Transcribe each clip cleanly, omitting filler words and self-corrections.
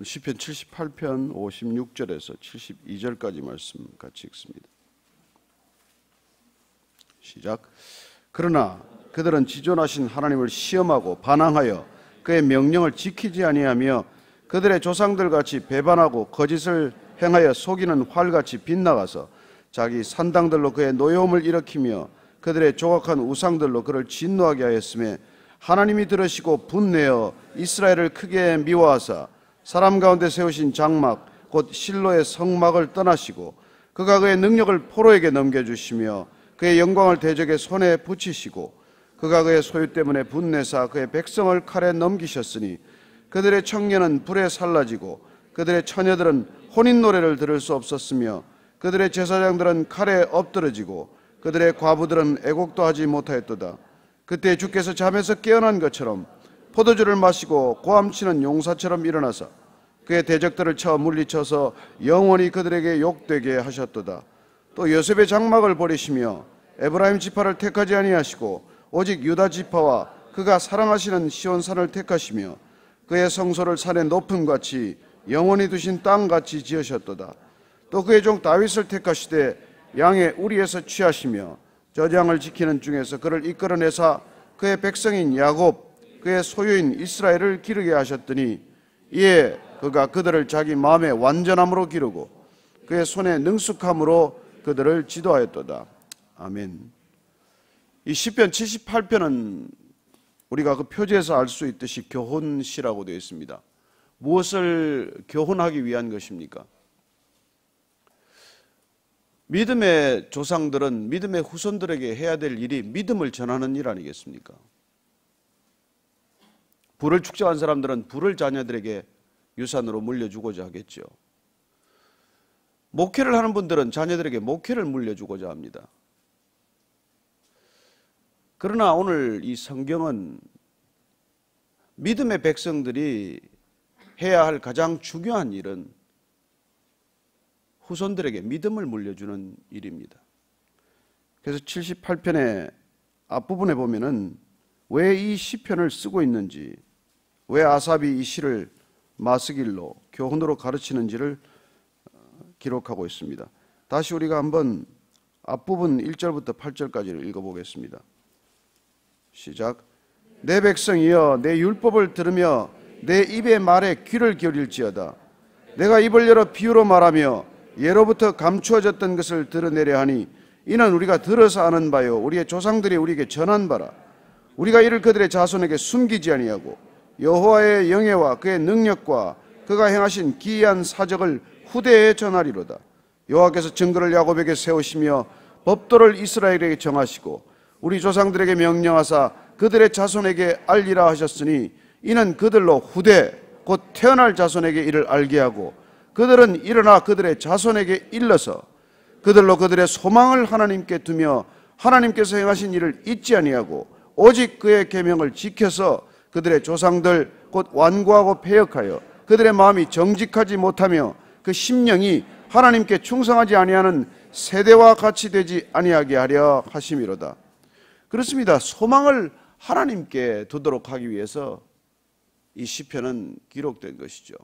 시편 78편 56절에서 72절까지 말씀 같이 읽습니다. 시작. 그러나 그들은 지존하신 하나님을 시험하고 반항하여 그의 명령을 지키지 아니하며 그들의 조상들같이 배반하고 거짓을 행하여 속이는 활같이 빗나가서 자기 산당들로 그의 노여움을 일으키며 그들의 조각한 우상들로 그를 진노하게 하였으며 하나님이 들으시고 분내어 이스라엘을 크게 미워하사 사람 가운데 세우신 장막 곧 실로의 성막을 떠나시고 그가 그의 능력을 포로에게 넘겨주시며 그의 영광을 대적의 손에 붙이시고 그가 그의 소유 때문에 분내사 그의 백성을 칼에 넘기셨으니 그들의 청년은 불에 살라지고 그들의 처녀들은 혼인 노래를 들을 수 없었으며 그들의 제사장들은 칼에 엎드러지고 그들의 과부들은 애곡도 하지 못하였도다. 그때 주께서 잠에서 깨어난 것처럼 포도주를 마시고 고함치는 용사처럼 일어나사 그의 대적들을 쳐 물리쳐서 영원히 그들에게 욕되게 하셨도다. 또 요셉의 장막을 버리시며 에브라임 지파를 택하지 아니하시고 오직 유다 지파와 그가 사랑하시는 시온산을 택하시며 그의 성소를 산의 높음같이 영원히 두신 땅같이 지으셨도다. 또 그의 종 다윗을 택하시되 양의 우리에서 취하시며 저장을 지키는 중에서 그를 이끌어내사 그의 백성인 야곱 그의 소유인 이스라엘을 기르게 하셨더니 이에 그가 그들을 자기 마음의 완전함으로 기르고 그의 손의 능숙함으로 그들을 지도하였도다. 아멘. 이 시편 78편은 우리가 그 표지에서 알 수 있듯이 교훈시라고 되어 있습니다. 무엇을 교훈하기 위한 것입니까? 믿음의 조상들은 믿음의 후손들에게 해야 될 일이 믿음을 전하는 일 아니겠습니까? 부를 축적한 사람들은 부를 자녀들에게 유산으로 물려주고자 하겠죠. 목회를 하는 분들은 자녀들에게 목회를 물려주고자 합니다. 그러나 오늘 이 성경은 믿음의 백성들이 해야 할 가장 중요한 일은 후손들에게 믿음을 물려주는 일입니다. 그래서 78편의 앞부분에 보면은 왜 이 시편을 쓰고 있는지, 왜 아삽이 이 시를 마스길로 교훈으로 가르치는지를 기록하고 있습니다. 다시 우리가 한번 앞부분 1절부터 8절까지를 읽어보겠습니다. 시작. 내 백성이여 내 율법을 들으며 내 입의 말에 귀를 기울일지어다. 내가 입을 열어 비유로 말하며 예로부터 감추어졌던 것을 드러내려 하니 이는 우리가 들어서 아는 바요 우리의 조상들이 우리에게 전한 바라. 우리가 이를 그들의 자손에게 숨기지 아니하고 여호와의 영예와 그의 능력과 그가 행하신 기이한 사적을 후대에 전하리로다. 여호와께서 증거를 야곱에게 세우시며 법도를 이스라엘에게 정하시고 우리 조상들에게 명령하사 그들의 자손에게 알리라 하셨으니 이는 그들로 후대 곧 태어날 자손에게 이를 알게 하고 그들은 일어나 그들의 자손에게 일러서 그들로 그들의 소망을 하나님께 두며 하나님께서 행하신 일을 잊지 아니하고 오직 그의 계명을 지켜서 그들의 조상들 곧 완고하고 패역하여 그들의 마음이 정직하지 못하며 그 심령이 하나님께 충성하지 아니하는 세대와 같이 되지 아니하게 하려 하심이로다. 그렇습니다. 소망을 하나님께 두도록 하기 위해서 이 시편은 기록된 것이죠.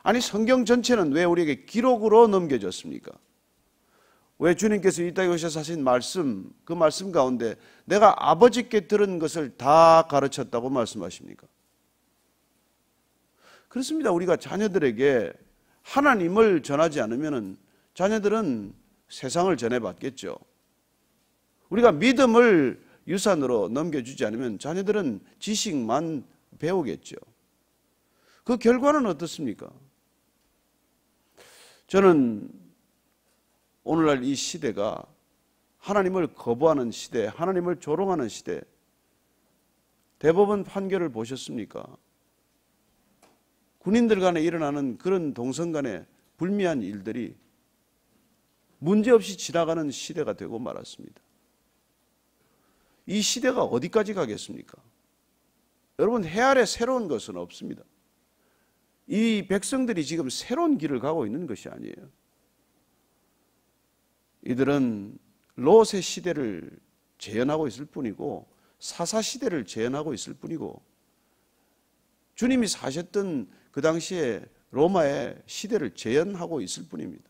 아니 성경 전체는 왜 우리에게 기록으로 넘겨졌습니까? 왜 주님께서 이 땅에 오셔서 하신 말씀, 그 말씀 가운데 내가 아버지께 들은 것을 다 가르쳤다고 말씀하십니까? 그렇습니다. 우리가 자녀들에게 하나님을 전하지 않으면 자녀들은 세상을 전해받겠죠. 우리가 믿음을 유산으로 넘겨주지 않으면 자녀들은 지식만 배우겠죠. 그 결과는 어떻습니까? 저는 오늘날 이 시대가 하나님을 거부하는 시대, 하나님을 조롱하는 시대, 대법원 판결을 보셨습니까? 군인들 간에 일어나는 그런 동성 간의 불미한 일들이 문제없이 지나가는 시대가 되고 말았습니다. 이 시대가 어디까지 가겠습니까? 여러분, 해 아래 새로운 것은 없습니다. 이 백성들이 지금 새로운 길을 가고 있는 것이 아니에요. 이들은 롯의 시대를 재현하고 있을 뿐이고 사사시대를 재현하고 있을 뿐이고 주님이 사셨던 그 당시에 로마의 시대를 재현하고 있을 뿐입니다.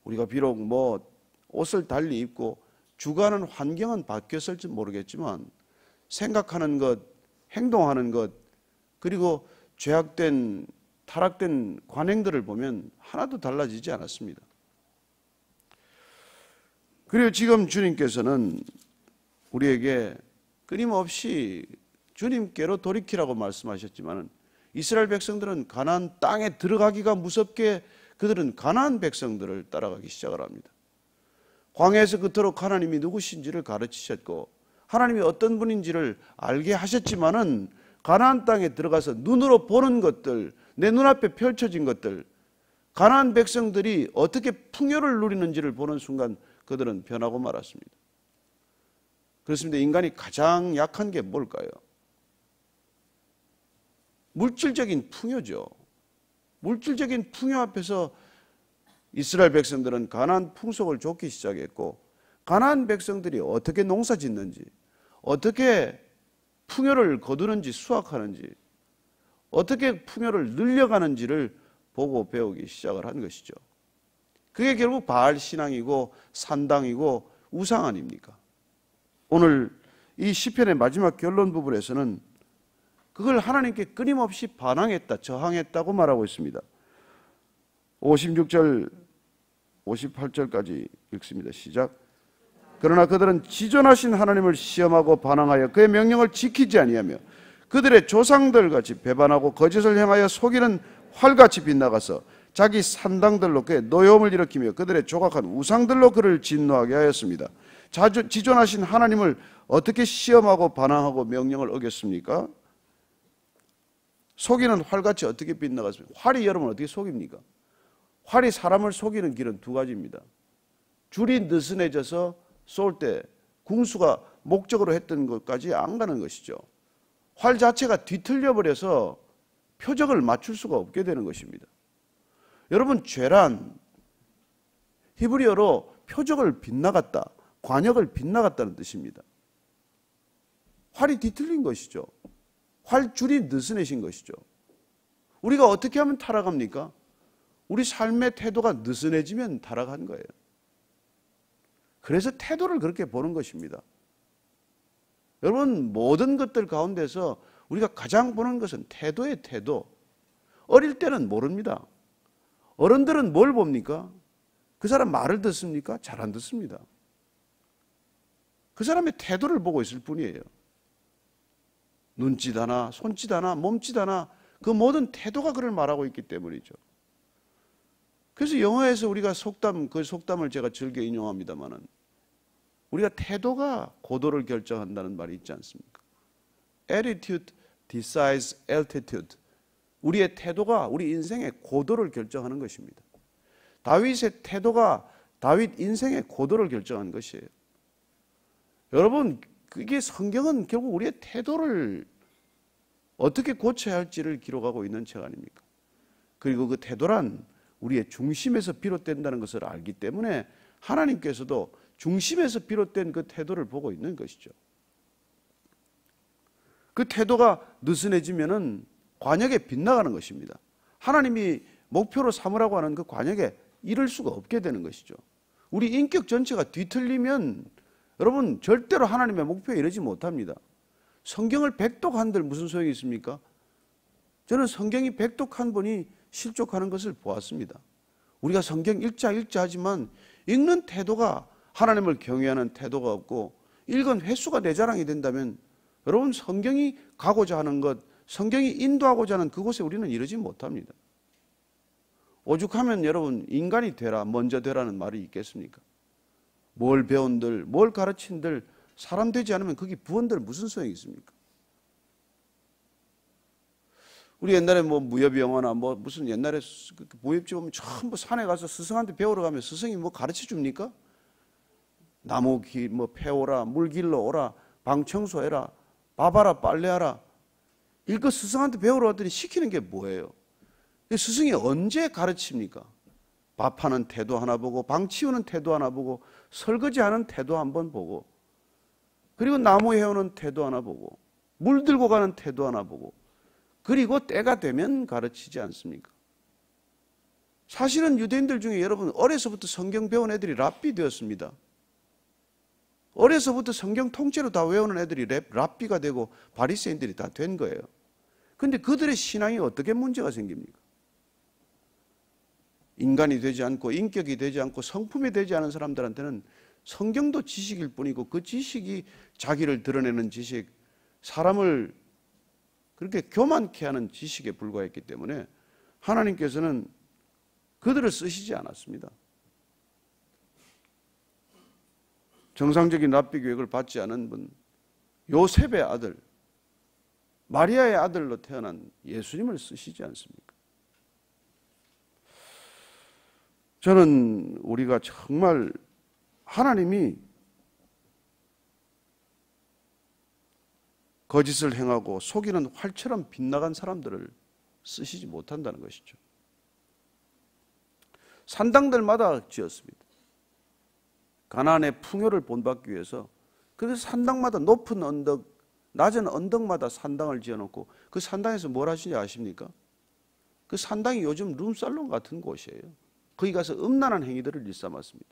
우리가 비록 뭐 옷을 달리 입고 주관하는 환경은 바뀌었을지 모르겠지만 생각하는 것, 행동하는 것, 그리고 죄악된 타락된 관행들을 보면 하나도 달라지지 않았습니다. 그리고 지금 주님께서는 우리에게 끊임없이 주님께로 돌이키라고 말씀하셨지만 이스라엘 백성들은 가나안 땅에 들어가기가 무섭게 그들은 가나안 백성들을 따라가기 시작을 합니다. 광야에서 그토록 하나님이 누구신지를 가르치셨고 하나님이 어떤 분인지를 알게 하셨지만은 가나안 땅에 들어가서 눈으로 보는 것들, 내 눈앞에 펼쳐진 것들, 가나안 백성들이 어떻게 풍요를 누리는지를 보는 순간 그들은 변하고 말았습니다. 그렇습니다. 인간이 가장 약한 게 뭘까요? 물질적인 풍요죠. 물질적인 풍요 앞에서 이스라엘 백성들은 가나안 풍속을 좇기 시작했고 가나안 백성들이 어떻게 농사 짓는지, 어떻게 풍요를 거두는지, 수확하는지, 어떻게 풍요를 늘려가는지를 보고 배우기 시작을 한 것이죠. 그게 결국 바알 신앙이고 산당이고 우상 아닙니까? 오늘 이 시편의 마지막 결론 부분에서는 그걸 하나님께 끊임없이 반항했다, 저항했다고 말하고 있습니다. 56절, 58절까지 읽습니다. 시작. 그러나 그들은 지존하신 하나님을 시험하고 반항하여 그의 명령을 지키지 아니하며 그들의 조상들같이 배반하고 거짓을 행하여 속이는 활같이 빗나가서 자기 산당들로 그의 노여움을 일으키며 그들의 조각한 우상들로 그를 진노하게 하였습니다. 지존하신 하나님을 어떻게 시험하고 반항하고 명령을 어겼습니까? 속이는 활같이 어떻게 빗나갔습니까? 활이 여러분 어떻게 속입니까? 활이 사람을 속이는 길은 두 가지입니다. 줄이 느슨해져서 쏠 때 궁수가 목적으로 했던 것까지 안 가는 것이죠. 활 자체가 뒤틀려 버려서 표적을 맞출 수가 없게 되는 것입니다. 여러분, 죄란 히브리어로 표적을 빗나갔다, 관역을 빗나갔다는 뜻입니다. 활이 뒤틀린 것이죠. 활줄이 느슨해진 것이죠. 우리가 어떻게 하면 타락합니까? 우리 삶의 태도가 느슨해지면 타락한 거예요. 그래서 태도를 그렇게 보는 것입니다. 여러분, 모든 것들 가운데서 우리가 가장 보는 것은 태도의 태도. 어릴 때는 모릅니다. 어른들은 뭘 봅니까? 그 사람 말을 듣습니까? 잘 안 듣습니다. 그 사람의 태도를 보고 있을 뿐이에요. 눈짓 하나, 손짓 하나, 몸짓 하나, 그 모든 태도가 그를 말하고 있기 때문이죠. 그래서 영어에서 우리가 그 속담을 제가 즐겨 인용합니다만은 우리가 태도가 고도를 결정한다는 말이 있지 않습니까? Attitude decides altitude. 우리의 태도가 우리 인생의 고도를 결정하는 것입니다. 다윗의 태도가 다윗 인생의 고도를 결정한 것이에요. 여러분, 이게 성경은 결국 우리의 태도를 어떻게 고쳐야 할지를 기록하고 있는 책 아닙니까? 그리고 그 태도란 우리의 중심에서 비롯된다는 것을 알기 때문에 하나님께서도 중심에서 비롯된 그 태도를 보고 있는 것이죠. 그 태도가 느슨해지면은 관역에 빗나가는 것입니다. 하나님이 목표로 삼으라고 하는 그 관역에 이를 수가 없게 되는 것이죠. 우리 인격 전체가 뒤틀리면 여러분 절대로 하나님의 목표에 이르지 못합니다. 성경을 백독한들 무슨 소용이 있습니까? 저는 성경이 백독한 분이 실족하는 것을 보았습니다. 우리가 성경 읽자 하지만 읽는 태도가 하나님을 경외하는 태도가 없고 읽은 횟수가 내 자랑이 된다면 여러분 성경이 가고자 하는 것, 성경이 인도하고자 하는 그곳에 우리는 이르지 못합니다. 오죽하면 여러분 인간이 되라, 먼저 되라는 말이 있겠습니까? 뭘 배운들, 뭘 가르친들 사람 되지 않으면 거기 부원들 무슨 소용이 있습니까? 우리 옛날에 뭐 무협 영화나 뭐 무슨 옛날에 무협지 보면 전부 산에 가서 스승한테 배우러 가면 스승이 뭐 가르쳐 줍니까? 나무 뭐 패오라, 물 길러 오라, 방 청소해라, 밥하라, 빨래하라. 이거 스승한테 배우러 왔더니 시키는 게 뭐예요? 스승이 언제 가르칩니까? 밥하는 태도 하나 보고, 방 치우는 태도 하나 보고, 설거지하는 태도 한번 보고, 그리고 나무 해오는 태도 하나 보고, 물 들고 가는 태도 하나 보고, 그리고 때가 되면 가르치지 않습니까? 사실은 유대인들 중에 여러분 어려서부터 성경 배운 애들이 랍비 되었습니다. 어려서부터 성경 통째로 다 외우는 애들이 랍비가 되고 바리새인들이 다 된 거예요. 그런데 그들의 신앙이 어떻게 문제가 생깁니까? 인간이 되지 않고 인격이 되지 않고 성품이 되지 않은 사람들한테는 성경도 지식일 뿐이고 그 지식이 자기를 드러내는 지식, 사람을 그렇게 교만케 하는 지식에 불과했기 때문에 하나님께서는 그들을 쓰시지 않았습니다. 정상적인 랍비 교육을 받지 않은 분, 요셉의 아들, 마리아의 아들로 태어난 예수님을 쓰시지 않습니까? 저는 우리가 정말 하나님이 거짓을 행하고 속이는 활처럼 빗나간 사람들을 쓰시지 못한다는 것이죠. 산당들마다 지었습니다. 가나안의 풍요를 본받기 위해서. 그래서 산당마다 높은 언덕, 낮은 언덕마다 산당을 지어놓고 그 산당에서 뭘 하시는지 아십니까? 그 산당이 요즘 룸살롱 같은 곳이에요. 거기 가서 음란한 행위들을 일삼았습니다.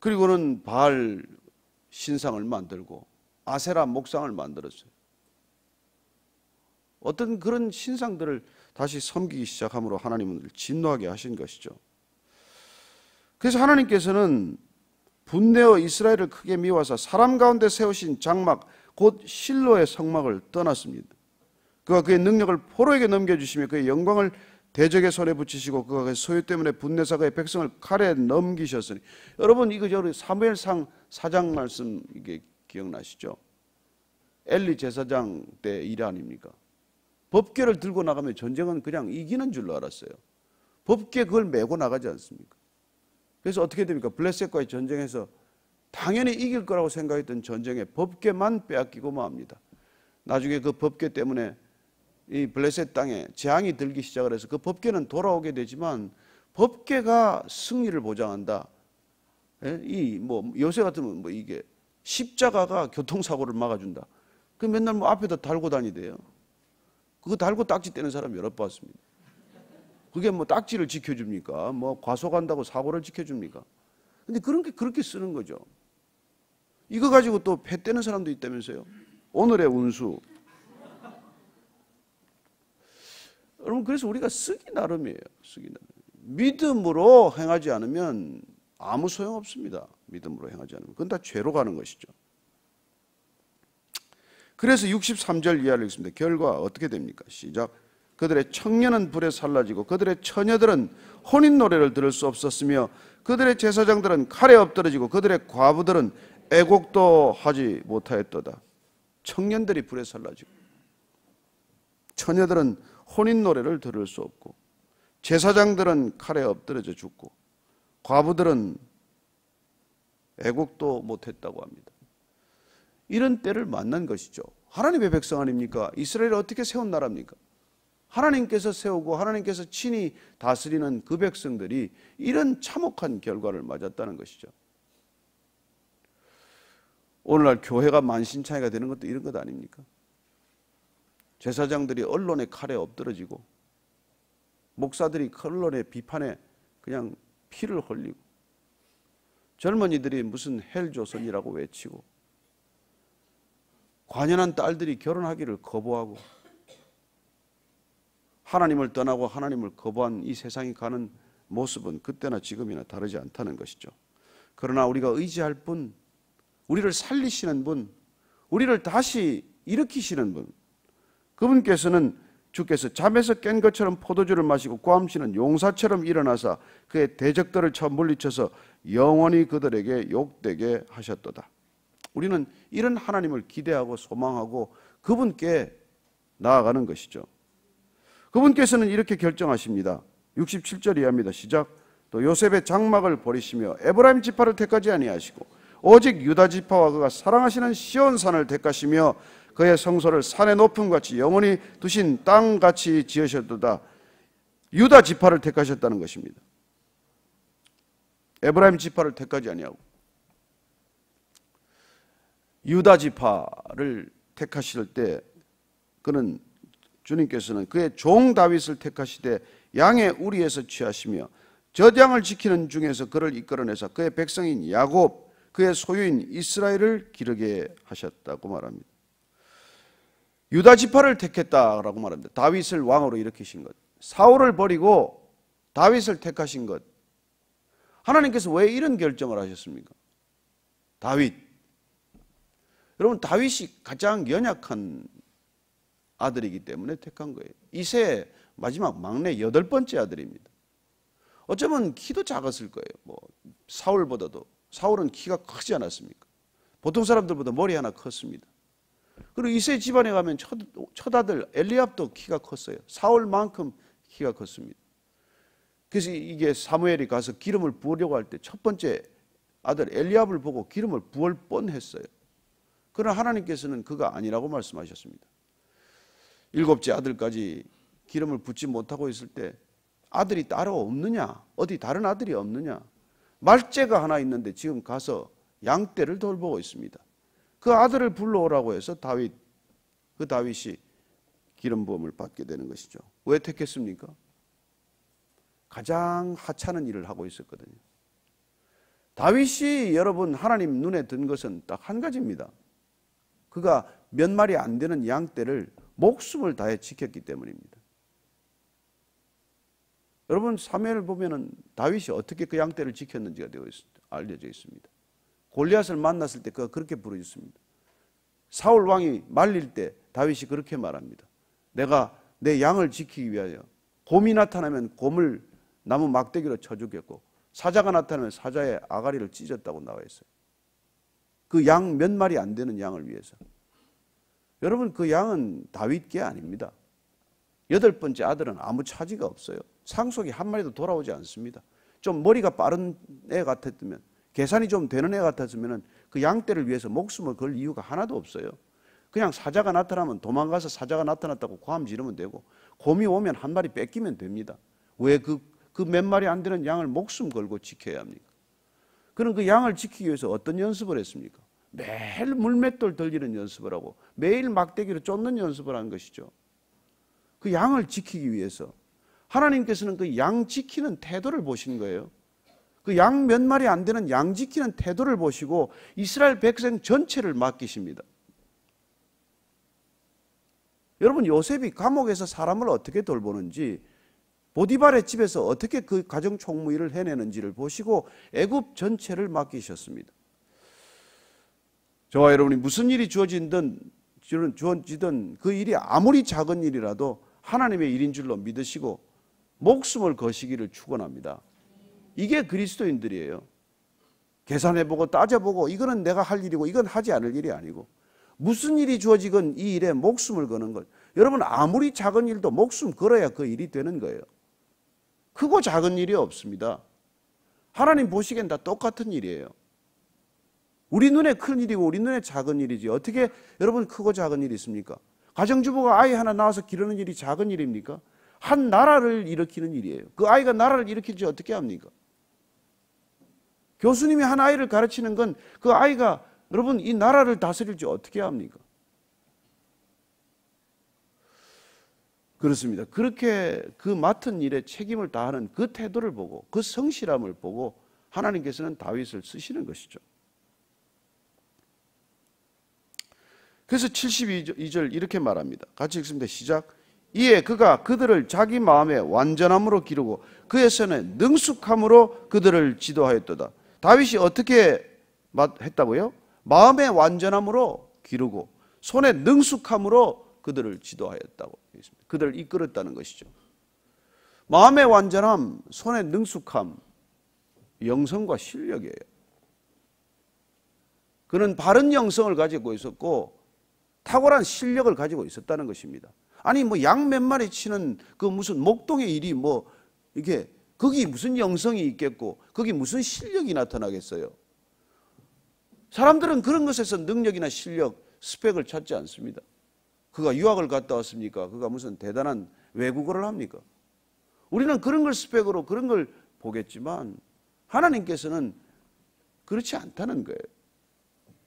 그리고는 바알 신상을 만들고 아세라 목상을 만들었어요. 어떤 그런 신상들을 다시 섬기기 시작함으로 하나님은 진노하게 하신 것이죠. 그래서 하나님께서는 분내어 이스라엘을 크게 미워서 사람 가운데 세우신 장막 곧 실로의 성막을 떠났습니다. 그가 그의 능력을 포로에게 넘겨주시며 그의 영광을 대적의 손에 붙이시고 그가 그의 소유 때문에 분내사 그의 백성을 칼에 넘기셨으니. 여러분 이거 사무엘상 4장 말씀 이게 기억나시죠? 엘리 제사장 때 일 아닙니까? 법궤를 들고 나가면 전쟁은 그냥 이기는 줄로 알았어요. 법궤 그걸 메고 나가지 않습니까? 그래서 어떻게 됩니까? 블레셋과의 전쟁에서 당연히 이길 거라고 생각했던 전쟁에 법궤만 빼앗기고 맙니다. 나중에 그 법궤 때문에 이 블레셋 땅에 재앙이 들기 시작을 해서 그 법궤는 돌아오게 되지만 법궤가 승리를 보장한다. 이 요새 같으면 이게 십자가가 교통사고를 막아준다. 그 맨날 앞에다 달고 다니대요. 그거 달고 딱지 떼는 사람 여러 봤습니다. 그게 딱지를 지켜줍니까? 과속한다고 사고를 지켜줍니까? 근데 그렇게 쓰는 거죠. 이거 가지고 또 배 떼는 사람도 있다면서요. 오늘의 운수. 여러분 그래서 우리가 쓰기 나름이에요. 쓰기 나름. 믿음으로 행하지 않으면 아무 소용없습니다. 믿음으로 행하지 않으면. 그건 다 죄로 가는 것이죠. 그래서 63절 이하를 읽습니다. 결과 어떻게 됩니까? 시작. 그들의 청년은 불에 살라지고 그들의 처녀들은 혼인 노래를 들을 수 없었으며 그들의 제사장들은 칼에 엎드러지고 그들의 과부들은 애곡도 하지 못하였도다. 청년들이 불에 살라지고 처녀들은 혼인 노래를 들을 수 없고 제사장들은 칼에 엎드러져 죽고 과부들은 애곡도 못했다고 합니다. 이런 때를 만난 것이죠. 하나님의 백성 아닙니까? 이스라엘을 어떻게 세운 나라입니까? 하나님께서 세우고 하나님께서 친히 다스리는 그 백성들이 이런 참혹한 결과를 맞았다는 것이죠. 오늘날 교회가 만신창이가 되는 것도 이런 것 아닙니까? 제사장들이 언론의 칼에 엎드러지고 목사들이 언론의 비판에 그냥 피를 흘리고 젊은이들이 무슨 헬조선이라고 외치고 관연한 딸들이 결혼하기를 거부하고 하나님을 떠나고 하나님을 거부한 이 세상이 가는 모습은 그때나 지금이나 다르지 않다는 것이죠. 그러나 우리가 의지할 분, 우리를 살리시는 분, 우리를 다시 일으키시는 분, 그분께서는 주께서 잠에서 깬 것처럼 포도주를 마시고 꽐치는 용사처럼 일어나사 그의 대적들을 쳐 물리쳐서 영원히 그들에게 욕되게 하셨도다. 우리는 이런 하나님을 기대하고 소망하고 그분께 나아가는 것이죠. 그분께서는 이렇게 결정하십니다. 67절 이하입니다. 시작. 또 요셉의 장막을 버리시며 에브라임 지파를 택하지 아니하시고 오직 유다 지파와 그가 사랑하시는 시온산을 택하시며 그의 성소를 산의 높음 같이 영원히 두신 땅 같이 지으셨도다. 유다 지파를 택하셨다는 것입니다. 에브라임 지파를 택하지 아니하고 유다 지파를 택하실 때 그는 주님께서는 그의 종 다윗을 택하시되 양의 우리에서 취하시며 젖양을 지키는 중에서 그를 이끌어내사 그의 백성인 야곱 그의 소유인 이스라엘을 기르게 하셨다고 말합니다. 유다 지파를 택했다라고 말합니다. 다윗을 왕으로 일으키신 것, 사울을 버리고 다윗을 택하신 것. 하나님께서 왜 이런 결정을 하셨습니까? 다윗. 여러분, 다윗이 가장 연약한 아들이기 때문에 택한 거예요. 이세의 마지막 막내 8번째 아들입니다. 어쩌면 키도 작았을 거예요. 사울보다도. 사울은 키가 크지 않았습니까? 보통 사람들보다 머리 하나 컸습니다. 그리고 이세 집안에 가면 첫 아들 엘리압도 키가 컸어요. 사울만큼 키가 컸습니다. 그래서 이게 사무엘이 가서 기름을 부으려고 할 때 첫 번째 아들 엘리압을 보고 기름을 부을 뻔했어요. 그러나 하나님께서는 그가 아니라고 말씀하셨습니다. 7째 아들까지 기름을 붓지 못하고 있을 때 아들이 따로 없느냐? 어디 다른 아들이 없느냐? 말째가 하나 있는데 지금 가서 양떼를 돌보고 있습니다. 그 아들을 불러오라고 해서 그 다윗이 기름 부음을 받게 되는 것이죠. 왜 택했습니까? 가장 하찮은 일을 하고 있었거든요. 다윗이 여러분 하나님 눈에 든 것은 딱 한 가지입니다. 그가 몇 마리 안 되는 양떼를 목숨을 다해 지켰기 때문입니다. 여러분 사무엘을 보면은 다윗이 어떻게 그 양떼를 지켰는지가 알려져 있습니다. 골리앗을 만났을 때 그가 그렇게 부르짖습니다. 사울 왕이 말릴 때 다윗이 그렇게 말합니다. 내가 내 양을 지키기 위하여 곰이 나타나면 곰을 나무 막대기로 쳐 죽였고 사자가 나타나면 사자의 아가리를 찢었다고 나와 있어요. 그 양 몇 마리 안 되는 양을 위해서. 여러분 그 양은 다윗 게 아닙니다. 8번째 아들은 아무 차지가 없어요. 상속이 한 마리도 돌아오지 않습니다. 좀 머리가 빠른 애 같았으면, 계산이 좀 되는 애 같았으면 그 양떼를 위해서 목숨을 걸 이유가 하나도 없어요. 그냥 사자가 나타나면 도망가서 사자가 나타났다고 고함 지르면 되고, 곰이 오면 한 마리 뺏기면 됩니다. 왜 그 몇 마리 안 되는 양을 목숨 걸고 지켜야 합니까? 그는 그 양을 지키기 위해서 어떤 연습을 했습니까? 매일 물맷돌 돌리는 연습을 하고 매일 막대기로 쫓는 연습을 한 것이죠. 그 양을 지키기 위해서 하나님께서는 그 양 지키는 태도를 보신 거예요. 그 양 몇 마리 안 되는 양 지키는 태도를 보시고 이스라엘 백성 전체를 맡기십니다. 여러분 요셉이 감옥에서 사람을 어떻게 돌보는지, 보디발의 집에서 어떻게 그 가정 총무일을 해내는지를 보시고 애굽 전체를 맡기셨습니다. 저와 여러분이 무슨 일이 주어지든 그 일이 아무리 작은 일이라도 하나님의 일인 줄로 믿으시고 목숨을 거시기를 축원합니다. 이게 그리스도인들이에요. 계산해보고 따져보고 이거는 내가 할 일이고 이건 하지 않을 일이 아니고, 무슨 일이 주어지건 이 일에 목숨을 거는 것. 여러분 아무리 작은 일도 목숨 걸어야 그 일이 되는 거예요. 크고 작은 일이 없습니다. 하나님 보시기엔 다 똑같은 일이에요. 우리 눈에 큰 일이고 우리 눈에 작은 일이지 어떻게 여러분 크고 작은 일이 있습니까? 가정주부가 아이 하나 낳아서 기르는 일이 작은 일입니까? 한 나라를 일으키는 일이에요. 그 아이가 나라를 일으킬지 어떻게 합니까? 교수님이 한 아이를 가르치는 건 그 아이가 여러분 이 나라를 다스릴지 어떻게 합니까? 그렇습니다. 그렇게 그 맡은 일에 책임을 다하는 그 태도를 보고 그 성실함을 보고 하나님께서는 다윗을 쓰시는 것이죠. 그래서 72절 이렇게 말합니다. 같이 읽습니다. 시작. 이에 그가 그들을 자기 마음의 완전함으로 기르고 그의 손에 능숙함으로 그들을 지도하였도다. 다윗이 어떻게 했다고요? 마음의 완전함으로 기르고 손에 능숙함으로 그들을 지도하였다고 했습니다. 그들을 이끌었다는 것이죠. 마음의 완전함, 손의 능숙함, 영성과 실력이에요. 그는 바른 영성을 가지고 있었고 탁월한 실력을 가지고 있었다는 것입니다. 아니 뭐 양 몇 마리 치는 그 무슨 목동의 일이 뭐 이게 거기 무슨 영성이 있겠고 거기 무슨 실력이 나타나겠어요? 사람들은 그런 것에서 능력이나 실력, 스펙을 찾지 않습니다. 그가 유학을 갔다 왔습니까? 그가 무슨 대단한 외국어를 합니까? 우리는 그런 걸 스펙으로 그런 걸 보겠지만 하나님께서는 그렇지 않다는 거예요.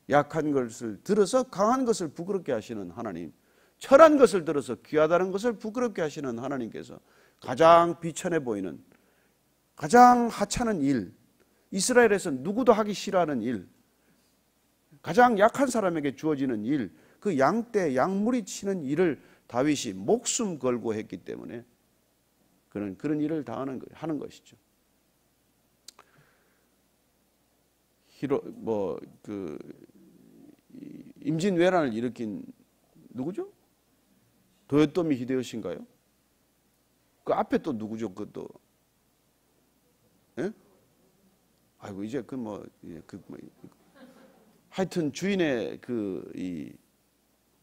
약한 것을 들어서 강한 것을 부끄럽게 하시는 하나님, 천한 것을 들어서 귀하다는 것을 부끄럽게 하시는 하나님께서 가장 비천해 보이는, 가장 하찮은 일, 이스라엘에서 누구도 하기 싫어하는 일, 가장 약한 사람에게 주어지는 일, 그 양떼, 양무리 치는 일을 다윗이 목숨 걸고 했기 때문에 그런 일을 하는 것이죠. 임진왜란을 일으킨 누구죠? 도요토미 히데요시인가요? 그 앞에 또 누구죠? 그것도 예? 아이고 이제 하여튼 주인의 이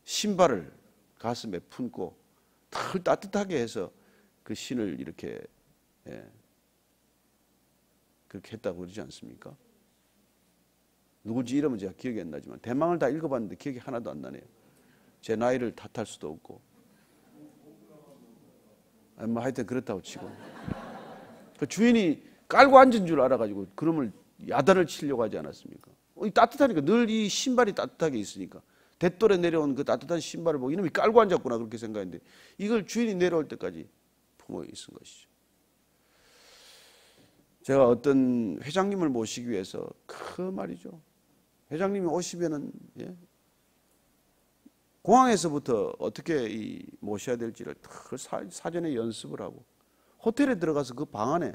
신발을 가슴에 품고 덜 따뜻하게 해서 그 신을 이렇게 그렇게 했다고 그러지 않습니까? 누구지 이름은 제가 기억이 안 나지만 대망을 다 읽어봤는데 기억이 하나도 안 나네요. 제 나이를 탓할 수도 없고 뭐 하여튼 그렇다고 치고 그 주인이 깔고 앉은 줄 알아가지고 그놈을 야단을 치려고 하지 않았습니까? 따뜻하니까 늘 이 신발이 따뜻하게 있으니까 대돌에 내려온 그 따뜻한 신발을 보고 이놈이 깔고 앉았구나 그렇게 생각했는데 이걸 주인이 내려올 때까지 품어 있은 것이죠. 제가 어떤 회장님을 모시기 위해서 그 말이죠. 회장님이 오시면은 공항에서부터 어떻게 모셔야 될지를 사전에 연습을 하고 호텔에 들어가서 그 방 안에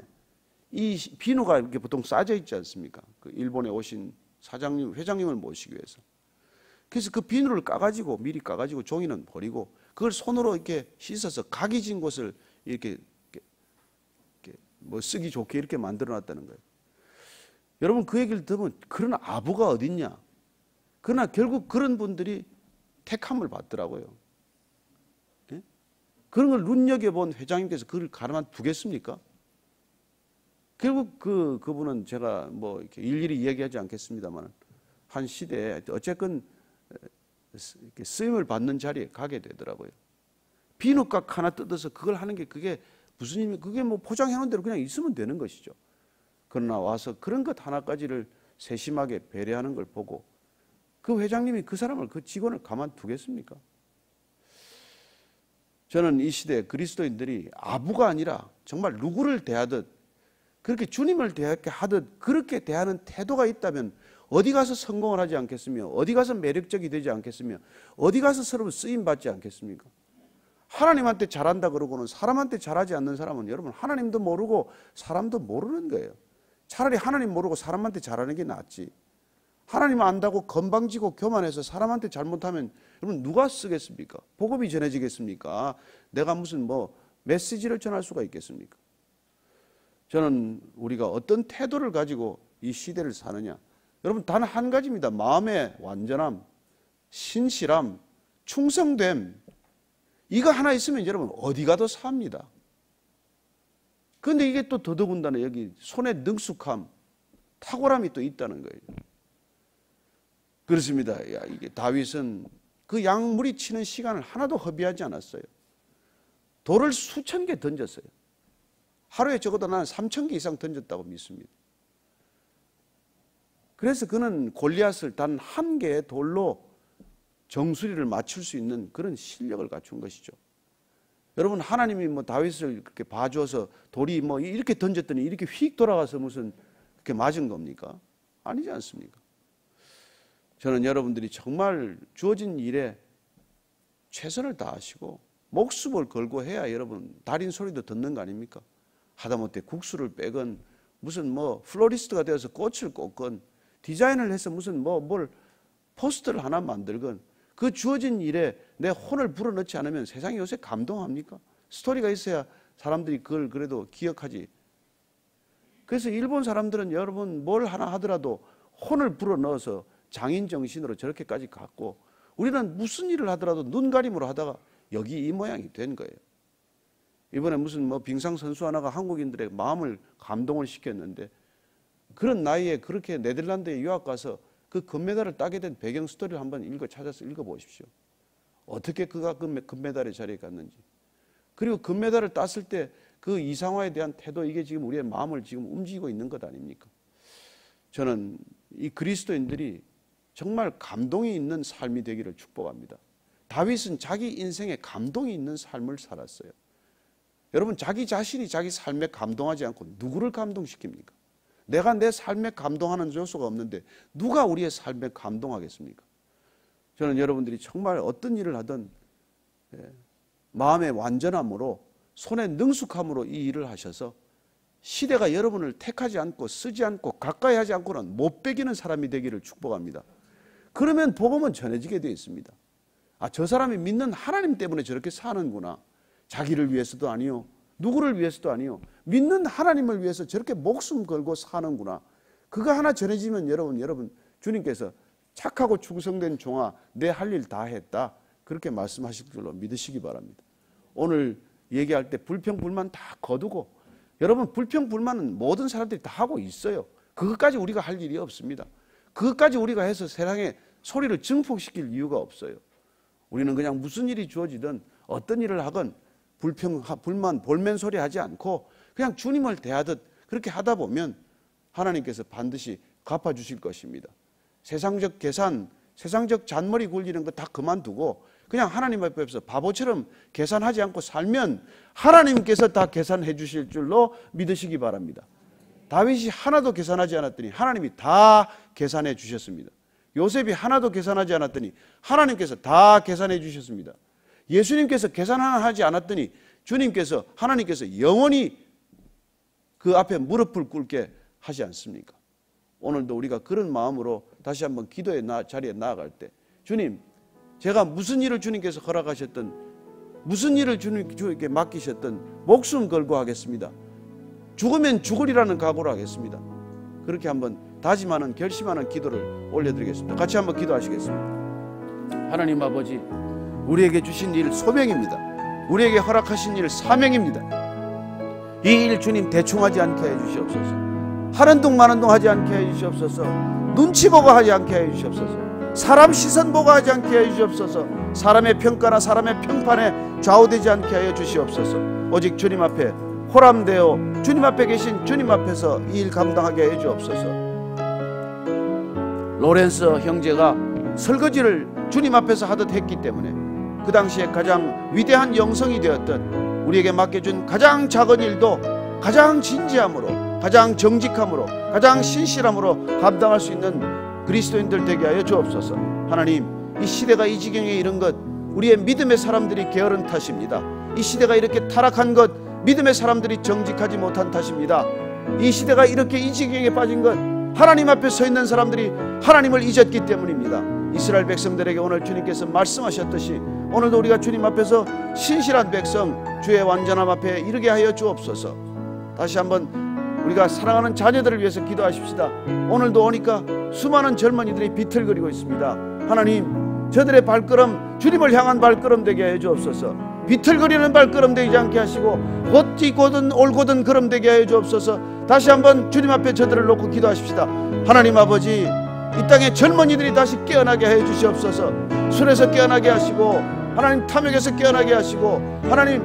이 비누가 이렇게 보통 싸져 있지 않습니까? 그 일본에 오신 회장님을 모시기 위해서. 그래서 그 비누를 까가지고 미리 까가지고 종이는 버리고 그걸 손으로 이렇게 씻어서 각이 진 곳을 이렇게 뭐 쓰기 좋게 이렇게 만들어놨다는 거예요. 여러분 그 얘기를 들으면 그런 아부가 어딨냐? 그러나 결국 그런 분들이 택함을 받더라고요. 예? 그런 걸 눈여겨본 회장님께서 그걸 가만 두겠습니까? 결국 그분은 제가 뭐 이렇게 일일이 이야기하지 않겠습니다만 한 시대에 어쨌건 쓰임을 받는 자리에 가게 되더라고요. 비누깍 하나 뜯어서 그걸 하는 게 그게 무슨 의미? 그게 뭐 포장해 놓은 대로 그냥 있으면 되는 것이죠. 그러나 와서 그런 것 하나까지를 세심하게 배려하는 걸 보고 그 회장님이 그 사람을 그 직원을 가만두겠습니까? 저는 이 시대 그리스도인들이 아부가 아니라 정말 누구를 대하듯 그렇게 주님을 대하듯 그렇게 대하는 태도가 있다면 어디 가서 성공을 하지 않겠으며 어디 가서 매력적이 되지 않겠으며 어디 가서 서로 쓰임받지 않겠습니까? 하나님한테 잘한다 그러고는 사람한테 잘하지 않는 사람은 여러분 하나님도 모르고 사람도 모르는 거예요. 차라리 하나님 모르고 사람한테 잘하는 게 낫지. 하나님 안다고 건방지고 교만해서 사람한테 잘못하면 여러분 누가 쓰겠습니까? 복음이 전해지겠습니까? 내가 무슨 메시지를 전할 수가 있겠습니까? 저는 우리가 어떤 태도를 가지고 이 시대를 사느냐. 여러분 단 한 가지입니다. 마음의 완전함, 신실함, 충성됨. 이거 하나 있으면 여러분 어디 가도 삽니다. 그런데 이게 또 더더군다나 여기 손에 능숙함, 탁월함이 또 있다는 거예요. 그렇습니다. 이게 다윗은 그 양무리 치는 시간을 하나도 허비하지 않았어요. 돌을 수천 개 던졌어요. 하루에 적어도 나는 3,000개 이상 던졌다고 믿습니다. 그래서 그는 골리앗을 단 한 개의 돌로 정수리를 맞출 수 있는 그런 실력을 갖춘 것이죠. 여러분 하나님이 다윗을 그렇게 봐줘서 돌이 이렇게 던졌더니 이렇게 휙 돌아가서 무슨 그렇게 맞은 겁니까? 아니지 않습니까? 저는 여러분들이 정말 주어진 일에 최선을 다하시고 목숨을 걸고 해야 여러분 달인 소리도 듣는 거 아닙니까? 하다못해 국수를 빼건 무슨 플로리스트가 되어서 꽃을 꽂건 디자인을 해서 무슨 뭘 포스터를 하나 만들건 그 주어진 일에 내 혼을 불어넣지 않으면 세상이 요새 감동합니까? 스토리가 있어야 사람들이 그걸 그래도 기억하지. 그래서 일본 사람들은 여러분 뭘 하나 하더라도 혼을 불어넣어서 장인 정신으로 저렇게까지 갔고 우리는 무슨 일을 하더라도 눈가림으로 하다가 여기 이 모양이 된 거예요. 이번에 무슨 빙상 선수 하나가 한국인들의 마음을 감동을 시켰는데 그런 나이에 그렇게 네덜란드에 유학 가서 그 금메달을 따게 된 배경 스토리를 한번 찾아서 읽어보십시오. 어떻게 그가 그 금메달의 자리에 갔는지. 그리고 금메달을 땄을 때 그 이상화에 대한 태도 이게 지금 우리의 마음을 지금 움직이고 있는 것 아닙니까? 저는 이 그리스도인들이 정말 감동이 있는 삶이 되기를 축복합니다. 다윗은 자기 인생에 감동이 있는 삶을 살았어요. 여러분, 자기 자신이 자기 삶에 감동하지 않고 누구를 감동시킵니까? 내가 내 삶에 감동하는 요소가 없는데 누가 우리의 삶에 감동하겠습니까? 저는 여러분들이 정말 어떤 일을 하든 마음의 완전함으로, 손의 능숙함으로 이 일을 하셔서 시대가 여러분을 택하지 않고 쓰지 않고 가까이 하지 않고는 못 베기는 사람이 되기를 축복합니다. 그러면 복음은 전해지게 되어 있습니다. 아, 저 사람이 믿는 하나님 때문에 저렇게 사는구나. 자기를 위해서도 아니요, 누구를 위해서도 아니요, 믿는 하나님을 위해서 저렇게 목숨 걸고 사는구나. 그거 하나 전해지면 여러분 주님께서 착하고 충성된 종아, 내 할 일 다 했다, 그렇게 말씀하실 줄로 믿으시기 바랍니다. 오늘 얘기할 때 불평불만 다 거두고, 여러분 불평불만은 모든 사람들이 다 하고 있어요. 그것까지 우리가 할 일이 없습니다. 그것까지 우리가 해서 세상에 소리를 증폭시킬 이유가 없어요. 우리는 그냥 무슨 일이 주어지든 어떤 일을 하건 불평, 불만, 볼멘소리 하지 않고 그냥 주님을 대하듯 그렇게 하다 보면 하나님께서 반드시 갚아주실 것입니다. 세상적 계산, 세상적 잔머리 굴리는 거 다 그만두고 그냥 하나님 앞에서 바보처럼 계산하지 않고 살면 하나님께서 다 계산해 주실 줄로 믿으시기 바랍니다. 다윗이 하나도 계산하지 않았더니 하나님이 다 계산해 주셨습니다. 요셉이 하나도 계산하지 않았더니 하나님께서 다 계산해 주셨습니다. 예수님께서 계산 하나 하지 않았더니 주님께서, 하나님께서 영원히 그 앞에 무릎을 꿇게 하지 않습니까? 오늘도 우리가 그런 마음으로 다시 한번 기도의 자리에 나아갈 때, 주님, 제가 무슨 일을 주님께서 허락하셨든, 무슨 일을 주님께 맡기셨든 목숨 걸고 하겠습니다. 죽으면 죽으리라는 각오로 하겠습니다. 그렇게 한번 다짐하는, 결심하는 기도를 올려드리겠습니다. 같이 한번 기도하시겠습니다. 하나님 아버지, 우리에게 주신 일 소명입니다. 우리에게 허락하신 일 사명입니다. 이 일 주님 대충 하지 않게 해주시옵소서. 하는 둥 마는 둥 하지 않게 해주시옵소서. 눈치 보고 하지 않게 해주시옵소서. 사람 시선 보고 하지 않게 해주시옵소서. 사람의 평가나 사람의 평판에 좌우되지 않게 하여 주시옵소서. 오직 주님 앞에 호람되어 주님 앞에 계신 주님 앞에서 이 일 감당하게 해 주옵소서. 로렌스 형제가 설거지를 주님 앞에서 하듯 했기 때문에 그 당시에 가장 위대한 영성이 되었던, 우리에게 맡겨준 가장 작은 일도 가장 진지함으로, 가장 정직함으로, 가장 신실함으로 감당할 수 있는 그리스도인들 되게 하여 주옵소서. 하나님, 이 시대가 이 지경에 이른 것 우리의 믿음의 사람들이 게으른 탓입니다. 이 시대가 이렇게 타락한 것 믿음의 사람들이 정직하지 못한 탓입니다. 이 시대가 이렇게 이 지경에 빠진 것 하나님 앞에 서 있는 사람들이 하나님을 잊었기 때문입니다. 이스라엘 백성들에게 오늘 주님께서 말씀하셨듯이 오늘도 우리가 주님 앞에서 신실한 백성, 주의 완전함 앞에 이르게 하여 주옵소서. 다시 한번 우리가 사랑하는 자녀들을 위해서 기도하십시다. 오늘도 오니까 수많은 젊은이들이 비틀거리고 있습니다. 하나님, 저들의 발걸음 주님을 향한 발걸음 되게 해 주옵소서. 비틀거리는 발걸음 되지 않게 하시고 곧디고든 올고든 걸음 되게 해 주옵소서. 다시 한번 주님 앞에 저들을 놓고 기도하십시다. 하나님 아버지, 이 땅의 젊은이들이 다시 깨어나게 해 주시옵소서. 술에서 깨어나게 하시고, 하나님 탐욕에서 깨어나게 하시고, 하나님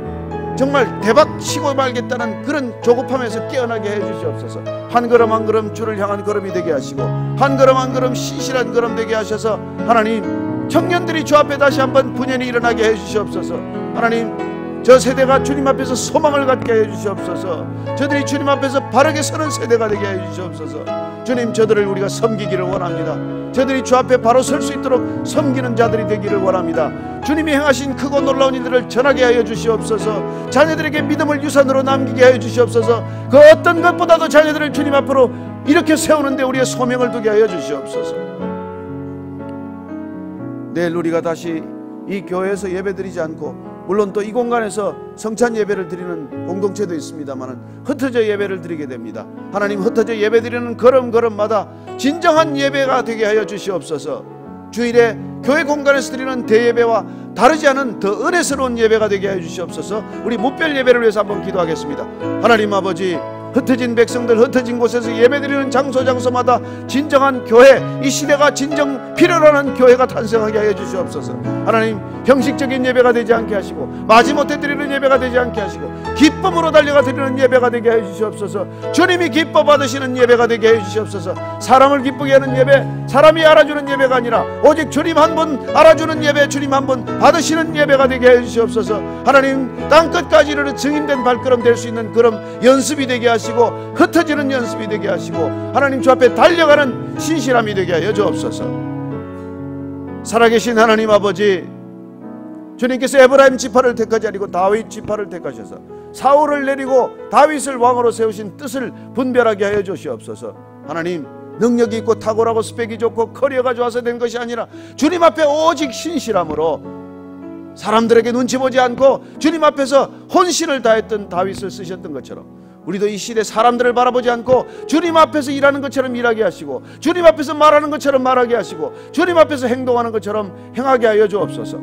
정말 대박 치고 말겠다는 그런 조급함에서 깨어나게 해 주시옵소서. 한 걸음 한 걸음 주를 향한 걸음이 되게 하시고, 한 걸음 한 걸음 신실한 걸음 되게 하셔서 하나님, 청년들이 주 앞에 다시 한번 분연히 일어나게 해 주시옵소서. 하나님, 저 세대가 주님 앞에서 소망을 갖게 해 주시옵소서. 저들이 주님 앞에서 바르게 서는 세대가 되게 해 주시옵소서. 주님, 저들을 우리가 섬기기를 원합니다. 저들이 주 앞에 바로 설 수 있도록 섬기는 자들이 되기를 원합니다. 주님이 행하신 크고 놀라운 일들을 전하게 하여 주시옵소서. 자녀들에게 믿음을 유산으로 남기게 하여 주시옵소서. 그 어떤 것보다도 자녀들을 주님 앞으로 이렇게 세우는데 우리의 소명을 두게 하여 주시옵소서. 내일 우리가 다시 이 교회에서 예배드리지 않고, 물론 또 이 공간에서 성찬 예배를 드리는 공동체도 있습니다만 흩어져 예배를 드리게 됩니다. 하나님, 흩어져 예배드리는 걸음걸음마다 진정한 예배가 되게 하여 주시옵소서. 주일에 교회 공간에서 드리는 대예배와 다르지 않은 더 은혜스러운 예배가 되게 하여 주시옵소서. 우리 무별 예배를 위해서 한번 기도하겠습니다. 하나님 아버지, 흩어진 백성들, 흩어진 곳에서 예배드리는 장소마다 진정한 교회, 이 시대가 진정 필요로 하는 교회가 탄생하게 하여 주시옵소서. 하나님, 형식적인 예배가 되지 않게 하시고, 마지못해 드리는 예배가 되지 않게 하시고, 기쁨으로 달려가 드리는 예배가 되게 해 주시옵소서. 주님이 기뻐 받으시는 예배가 되게 해 주시옵소서. 사람을 기쁘게 하는 예배, 사람이 알아주는 예배가 아니라 오직 주님 한 분 알아주는 예배, 주님 한 분 받으시는 예배가 되게 해 주시옵소서. 하나님, 땅끝까지 이르는 증인된 발걸음 될 수 있는 그런 연습이 되게 하시고, 흩어지는 연습이 되게 하시고, 하나님 주 앞에 달려가는 신실함이 되게 하여 주옵소서. 살아계신 하나님 아버지, 주님께서 에브라임 지파를 택하지 아니고 다윗 지파를 택하셔서 사울을 내리고 다윗을 왕으로 세우신 뜻을 분별하게 하여 주시옵소서. 하나님, 능력이 있고 탁월하고 스펙이 좋고 커리어가 좋아서 된 것이 아니라 주님 앞에 오직 신실함으로 사람들에게 눈치 보지 않고 주님 앞에서 혼신을 다했던 다윗을 쓰셨던 것처럼 우리도 이 시대 사람들을 바라보지 않고 주님 앞에서 일하는 것처럼 일하게 하시고, 주님 앞에서 말하는 것처럼 말하게 하시고, 주님 앞에서 행동하는 것처럼 행하게 하여 주옵소서.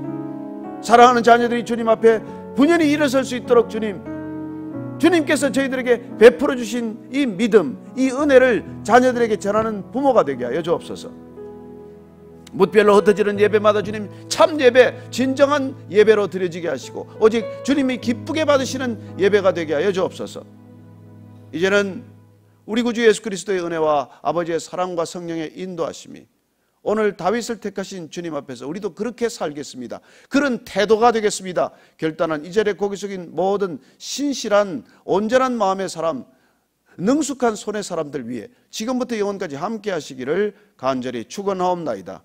사랑하는 자녀들이 주님 앞에 분연히 일어설 수 있도록 주님께서 저희들에게 베풀어 주신 이 믿음, 이 은혜를 자녀들에게 전하는 부모가 되게 하여 주옵소서. 무별로 흩어지는 예배마다 주님 참 예배, 진정한 예배로 드려지게 하시고 오직 주님이 기쁘게 받으시는 예배가 되게 하여 주옵소서. 이제는 우리 구주 예수 그리스도의 은혜와 아버지의 사랑과 성령의 인도하심이 오늘 다윗을 택하신 주님 앞에서 우리도 그렇게 살겠습니다. 그런 태도가 되겠습니다. 결단한 이 자리에 고개 숙인 모든 신실한 온전한 마음의 사람, 능숙한 손의 사람들 위해 지금부터 영원까지 함께 하시기를 간절히 축원하옵나이다.